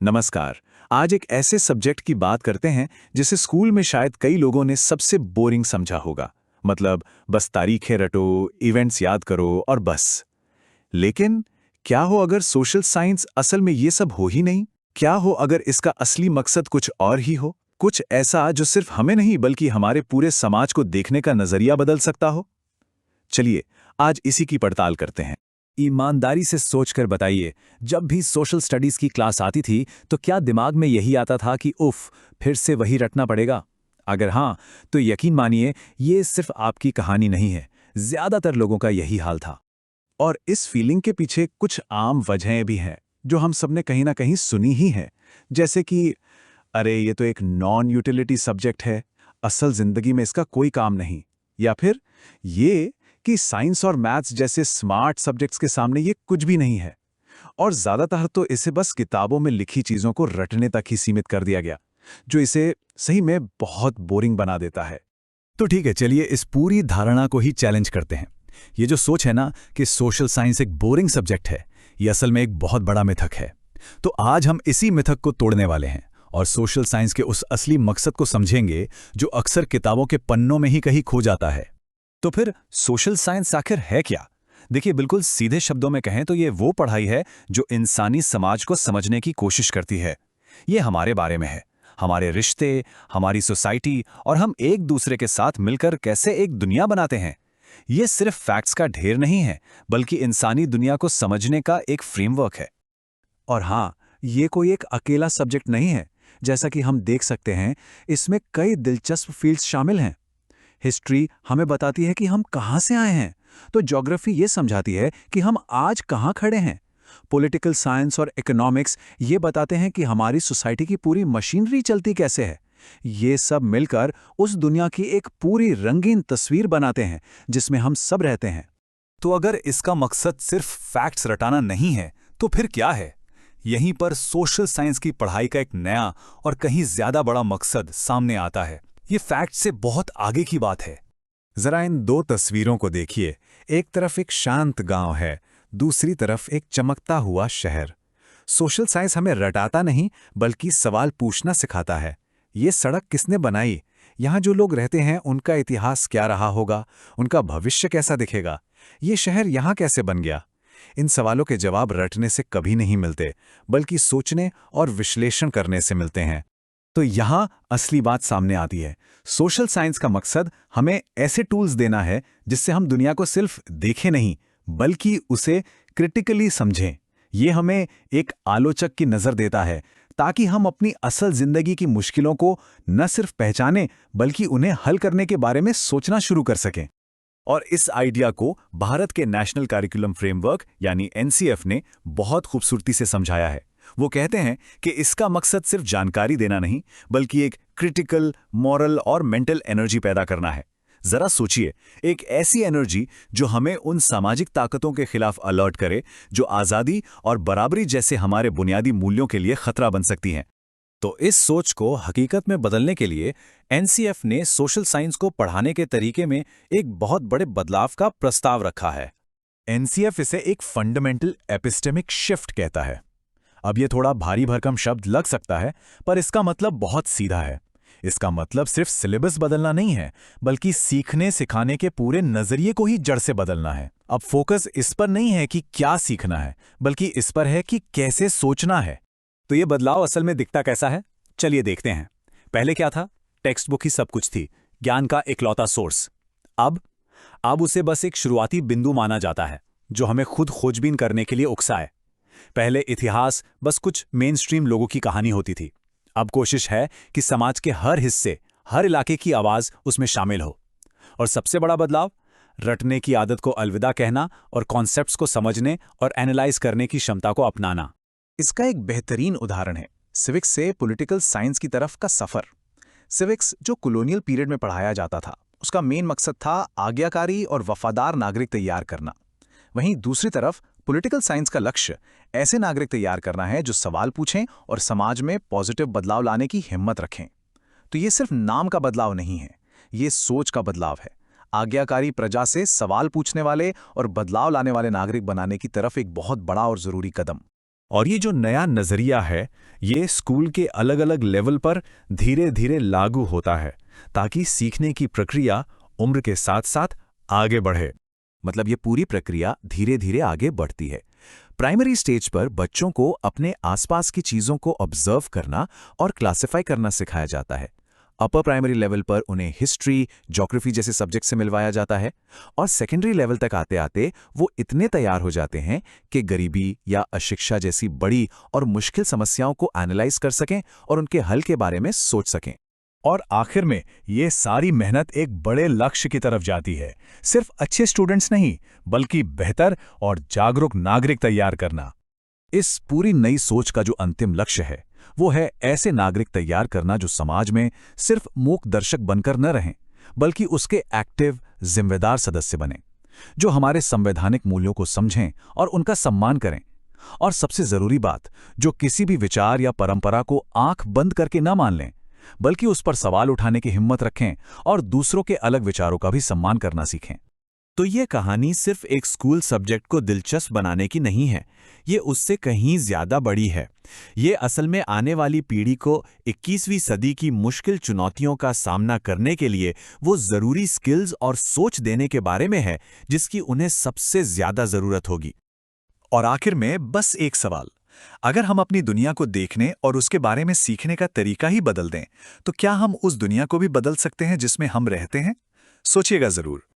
नमस्कार। आज एक ऐसे सब्जेक्ट की बात करते हैं जिसे स्कूल में शायद कई लोगों ने सबसे बोरिंग समझा होगा। मतलब बस तारीखें रटो, इवेंट्स याद करो और बस। लेकिन क्या हो अगर सोशल साइंस असल में ये सब हो ही नहीं? क्या हो अगर इसका असली मकसद कुछ और ही हो? कुछ ऐसा जो सिर्फ हमें नहीं बल्कि हमारे पूरे समाज को देखने का नजरिया बदल सकता हो? चलिए, आज इसी की पड़ताल करते हैं। ईमानदारी से सोचकर बताइए, जब भी सोशल स्टडीज की क्लास आती थी तो क्या दिमाग में यही आता था कि उफ, फिर से वही रटना पड़ेगा? अगर हाँ, तो यकीन मानिए ये सिर्फ आपकी कहानी नहीं है, ज्यादातर लोगों का यही हाल था। और इस फीलिंग के पीछे कुछ आम वजहें भी हैं जो हम सबने कहीं ना कहीं सुनी ही हैं। जैसे कि अरे ये तो एक नॉन यूटिलिटी सब्जेक्ट है, असल जिंदगी में इसका कोई काम नहीं। या फिर ये कि साइंस और मैथ्स जैसे स्मार्ट सब्जेक्ट्स के सामने ये कुछ भी नहीं है। और ज्यादातर तो इसे बस किताबों में लिखी चीजों को रटने तक ही सीमित कर दिया गया, जो इसे सही में बहुत बोरिंग बना देता है। तो ठीक है, चलिए इस पूरी धारणा को ही चैलेंज करते हैं। ये जो सोच है ना कि सोशल साइंस एक बोरिंग सब्जेक्ट है, ये असल में एक बहुत बड़ा मिथक है। तो आज हम इसी मिथक को तोड़ने वाले हैं और सोशल साइंस के उस असली मकसद को समझेंगे जो अक्सर किताबों के पन्नों में ही कहीं खो जाता है। तो फिर सोशल साइंस आखिर है क्या? देखिए, बिल्कुल सीधे शब्दों में कहें तो ये वो पढ़ाई है जो इंसानी समाज को समझने की कोशिश करती है। ये हमारे बारे में है, हमारे रिश्ते, हमारी सोसाइटी और हम एक दूसरे के साथ मिलकर कैसे एक दुनिया बनाते हैं। ये सिर्फ फैक्ट्स का ढेर नहीं है, बल्कि इंसानी दुनिया को समझने का एक फ्रेमवर्क है। और हाँ, ये कोई एक अकेला सब्जेक्ट नहीं है। जैसा कि हम देख सकते हैं, इसमें कई दिलचस्प फील्ड्स शामिल हैं। हिस्ट्री हमें बताती है कि हम कहाँ से आए हैं, तो ज्योग्राफी ये समझाती है कि हम आज कहाँ खड़े हैं। पॉलिटिकल साइंस और इकोनॉमिक्स ये बताते हैं कि हमारी सोसाइटी की पूरी मशीनरी चलती कैसे है। ये सब मिलकर उस दुनिया की एक पूरी रंगीन तस्वीर बनाते हैं जिसमें हम सब रहते हैं। तो अगर इसका मकसद सिर्फ फैक्ट्स रटाना नहीं है, तो फिर क्या है? यहीं पर सोशल साइंस की पढ़ाई का एक नया और कहीं ज्यादा बड़ा मकसद सामने आता है। ये फैक्ट से बहुत आगे की बात है। जरा इन दो तस्वीरों को देखिए। एक तरफ एक शांत गांव है, दूसरी तरफ एक चमकता हुआ शहर। सोशल साइंस हमें रटाता नहीं बल्कि सवाल पूछना सिखाता है। ये सड़क किसने बनाई? यहाँ जो लोग रहते हैं उनका इतिहास क्या रहा होगा? उनका भविष्य कैसा दिखेगा? ये शहर यहाँ कैसे बन गया? इन सवालों के जवाब रटने से कभी नहीं मिलते, बल्कि सोचने और विश्लेषण करने से मिलते हैं। तो यहाँ असली बात सामने आती है। सोशल साइंस का मकसद हमें ऐसे टूल्स देना है जिससे हम दुनिया को सिर्फ देखें नहीं, बल्कि उसे क्रिटिकली समझें। ये हमें एक आलोचक की नज़र देता है, ताकि हम अपनी असल जिंदगी की मुश्किलों को न सिर्फ पहचानें बल्कि उन्हें हल करने के बारे में सोचना शुरू कर सकें। और इस आइडिया को भारत के नेशनल करिकुलम फ्रेमवर्क यानी एनसीएफ ने बहुत खूबसूरती से समझाया है। वो कहते हैं कि इसका मकसद सिर्फ जानकारी देना नहीं, बल्कि एक क्रिटिकल, मॉरल और मेंटल एनर्जी पैदा करना है। जरा सोचिए, एक ऐसी एनर्जी जो हमें उन सामाजिक ताकतों के खिलाफ अलर्ट करे जो आज़ादी और बराबरी जैसे हमारे बुनियादी मूल्यों के लिए खतरा बन सकती हैं। तो इस सोच को हकीकत में बदलने के लिए एनसीएफ ने सोशल साइंस को पढ़ाने के तरीके में एक बहुत बड़े बदलाव का प्रस्ताव रखा है। एनसीएफ इसे एक फंडामेंटल एपिस्टेमिक शिफ्ट कहता है। अब ये थोड़ा भारी भरकम शब्द लग सकता है, पर इसका मतलब बहुत सीधा है। इसका मतलब सिर्फ सिलेबस बदलना नहीं है, बल्कि सीखने सिखाने के पूरे नजरिए को ही जड़ से बदलना है। अब फोकस इस पर नहीं है कि क्या सीखना है, बल्कि इस पर है कि कैसे सोचना है। तो ये बदलाव असल में दिखता कैसा है? चलिए देखते हैं। पहले क्या था? टेक्स्ट बुक ही सब कुछ थी, ज्ञान का इकलौता सोर्स। अब उसे बस एक शुरुआती बिंदु माना जाता है जो हमें खुद खोजबीन करने के लिए उकसाए। पहले इतिहास बस कुछ मेन स्ट्रीम लोगों की कहानी होती थी। अब कोशिश है कि समाज के हर हिस्से, हर इलाके की आवाज उसमें शामिल हो। और सबसे बड़ा बदलाव, रटने की आदत को अलविदा कहना और कॉन्सेप्ट्स को समझने और एनालाइज करने की क्षमता को अपनाना। इसका एक बेहतरीन उदाहरण है सिविक्स से पॉलिटिकल साइंस की तरफ का सफर। सिविक्स जो कॉलोनियल पीरियड में पढ़ाया जाता था, उसका मेन मकसद था आज्ञाकारी और वफादार नागरिक तैयार करना। वहीं दूसरी तरफ पॉलिटिकल साइंस का लक्ष्य ऐसे नागरिक तैयार करना है जो सवाल पूछें और समाज में पॉजिटिव बदलाव लाने की हिम्मत रखें। तो ये सिर्फ नाम का बदलाव नहीं है, ये सोच का बदलाव है। आज्ञाकारी प्रजा से सवाल पूछने वाले और बदलाव लाने वाले नागरिक बनाने की तरफ एक बहुत बड़ा और जरूरी कदम। और ये जो नया नज़रिया है, ये स्कूल के अलग-अलग लेवल पर धीरे-धीरे लागू होता है, ताकि सीखने की प्रक्रिया उम्र के साथ-साथ आगे बढ़े। मतलब ये पूरी प्रक्रिया धीरे-धीरे आगे बढ़ती है। प्राइमरी स्टेज पर बच्चों को अपने आसपास की चीज़ों को ऑब्जर्व करना और क्लासिफाई करना सिखाया जाता है। अपर प्राइमरी लेवल पर उन्हें हिस्ट्री, ज्योग्राफी जैसे सब्जेक्ट से मिलवाया जाता है और सेकेंडरी लेवल तक आते-आते वो इतने तैयार हो जाते हैं कि गरीबी या अशिक्षा जैसी बड़ी और मुश्किल समस्याओं को एनालाइज कर सकें और उनके हल के बारे में सोच सकें। और आखिर में ये सारी मेहनत एक बड़े लक्ष्य की तरफ जाती है, सिर्फ अच्छे स्टूडेंट्स नहीं, बल्कि बेहतर और जागरूक नागरिक तैयार करना। इस पूरी नई सोच का जो अंतिम लक्ष्य है, वो है ऐसे नागरिक तैयार करना जो समाज में सिर्फ मूक दर्शक बनकर न रहें, बल्कि उसके एक्टिव, जिम्मेदार सदस्य बनें, जो हमारे संवैधानिक मूल्यों को समझें और उनका सम्मान करें। और सबसे जरूरी बात, जो किसी भी विचार या परंपरा को आंख बंद करके न मान लें, बल्कि उस पर सवाल उठाने की हिम्मत रखें और दूसरों के अलग विचारों का भी सम्मान करना सीखें। तो ये कहानी सिर्फ एक स्कूल सब्जेक्ट को दिलचस्प बनाने की नहीं है, ये उससे कहीं ज्यादा बड़ी है। ये असल में आने वाली पीढ़ी को 21वीं सदी की मुश्किल चुनौतियों का सामना करने के लिए वो जरूरी स्किल्स और सोच देने के बारे में है जिसकी उन्हें सबसे ज्यादा जरूरत होगी। और आखिर में बस एक सवाल, अगर हम अपनी दुनिया को देखने और उसके बारे में सीखने का तरीका ही बदल दें, तो क्या हम उस दुनिया को भी बदल सकते हैं जिसमें हम रहते हैं? सोचिएगा जरूर।